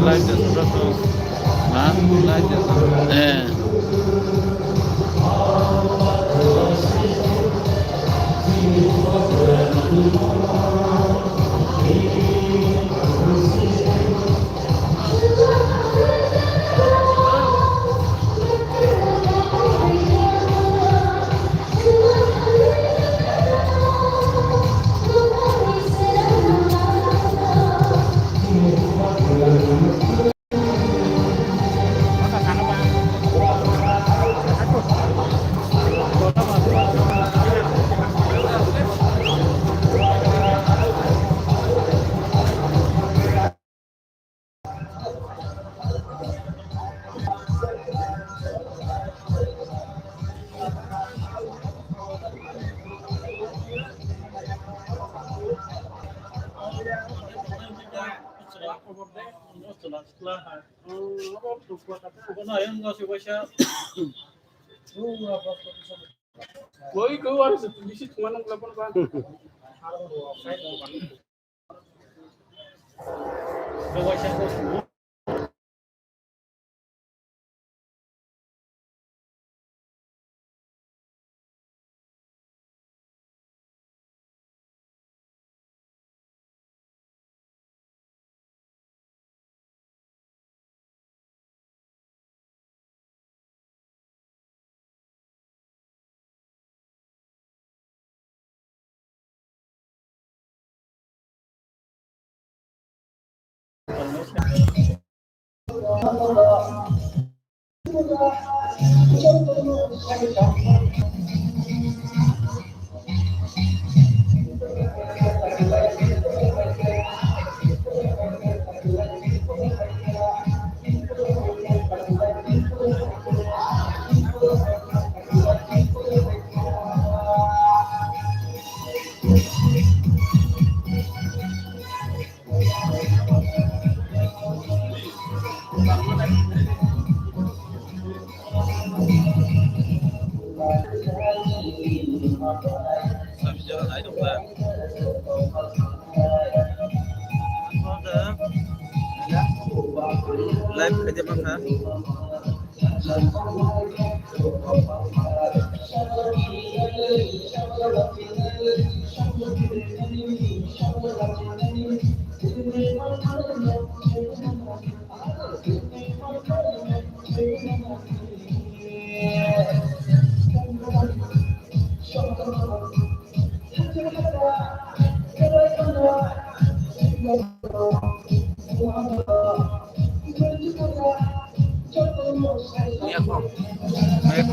Live just terus. Hah? Live just. Woi, keluar di situ mana telepon kan? Live aja bang ha. Iya kok. Baik.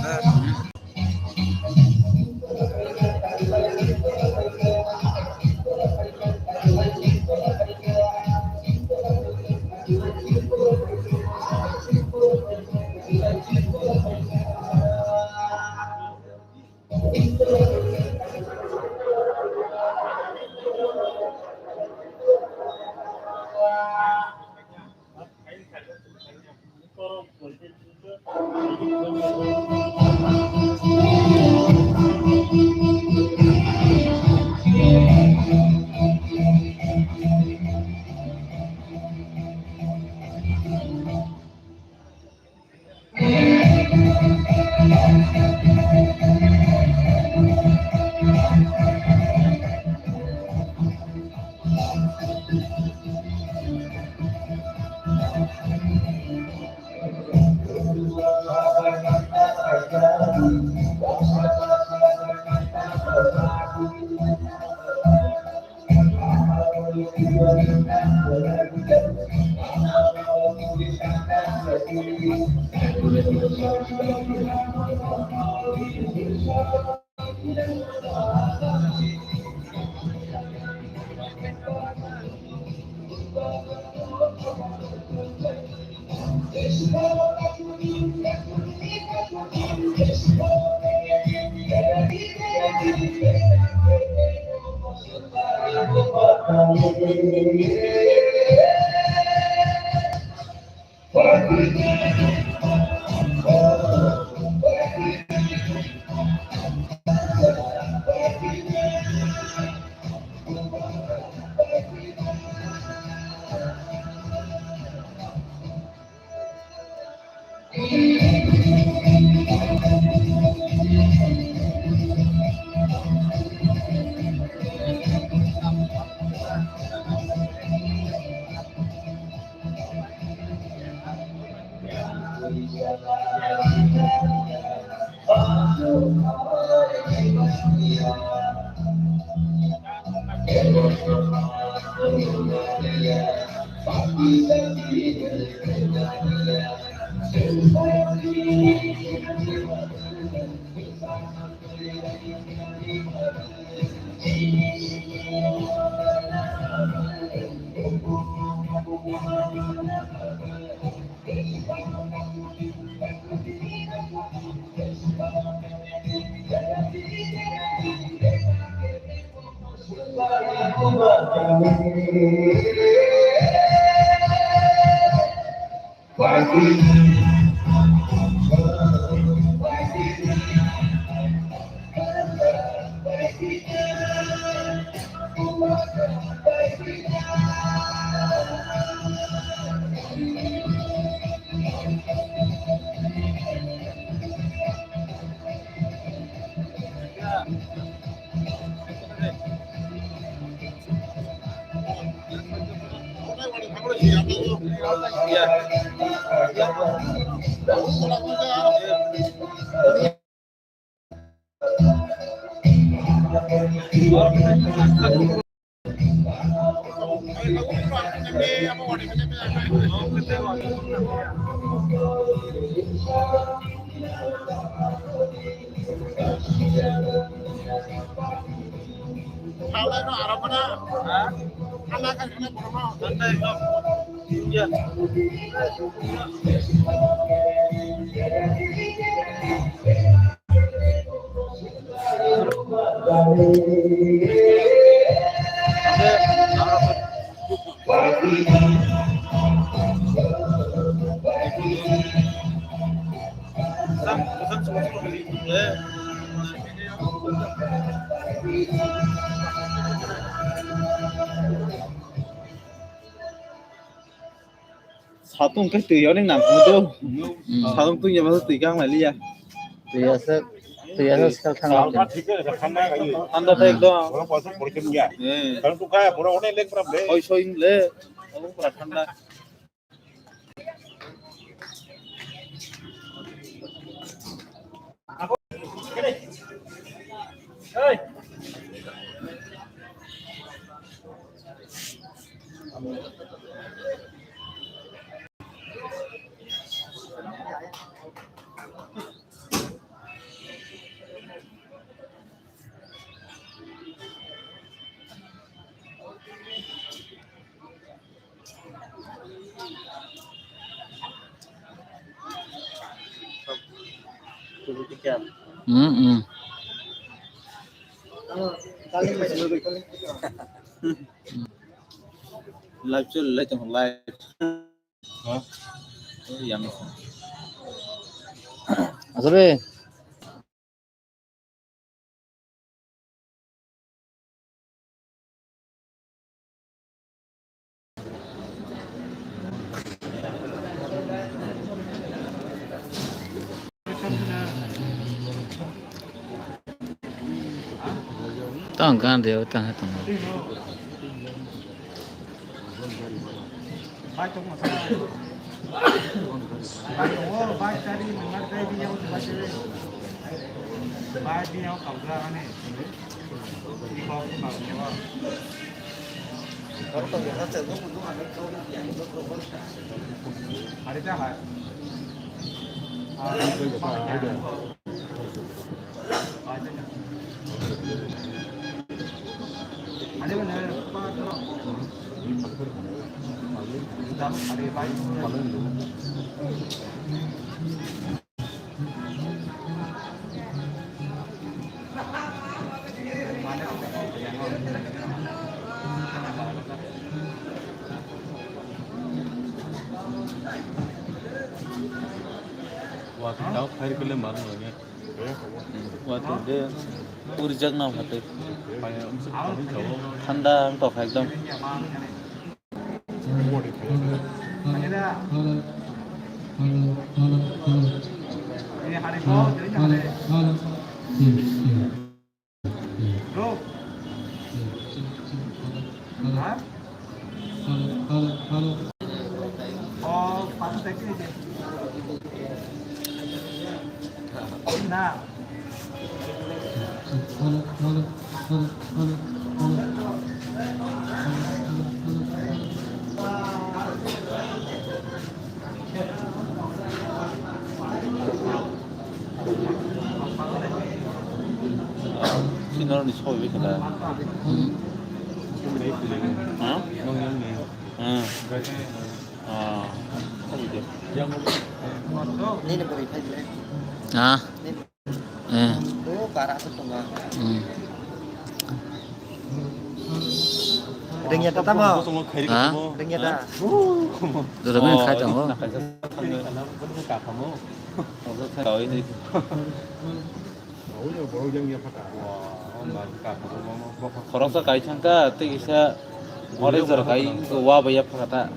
사동 cái từ đó nên nặng không tôi 사동 tôi nhà tôi gang lại đi à tuyasa sekarang Salva ठीक है खाना का ये anda tak do orang puasa boleh kerja eh kalau tu kaya pura orang lek pura ble oi soing le aku pura thanda live chưa lấy trong live hả yang asal tangkan dia tangkan Cháu phải cái lên mở rồi nghe. Qua từ đây uri giấc nào hả tôi? ঠান্ডা তো একদম 신호를 처음 왜 그래? 어? 응. 아, 이제 Ah. Eh. Ringnya tetap mau. Hah? Ringnya dah. Dulu khai tổng không? tới đi 걸어서 가이 창가 뜨기사 어레서 가이 그 와봐야 파다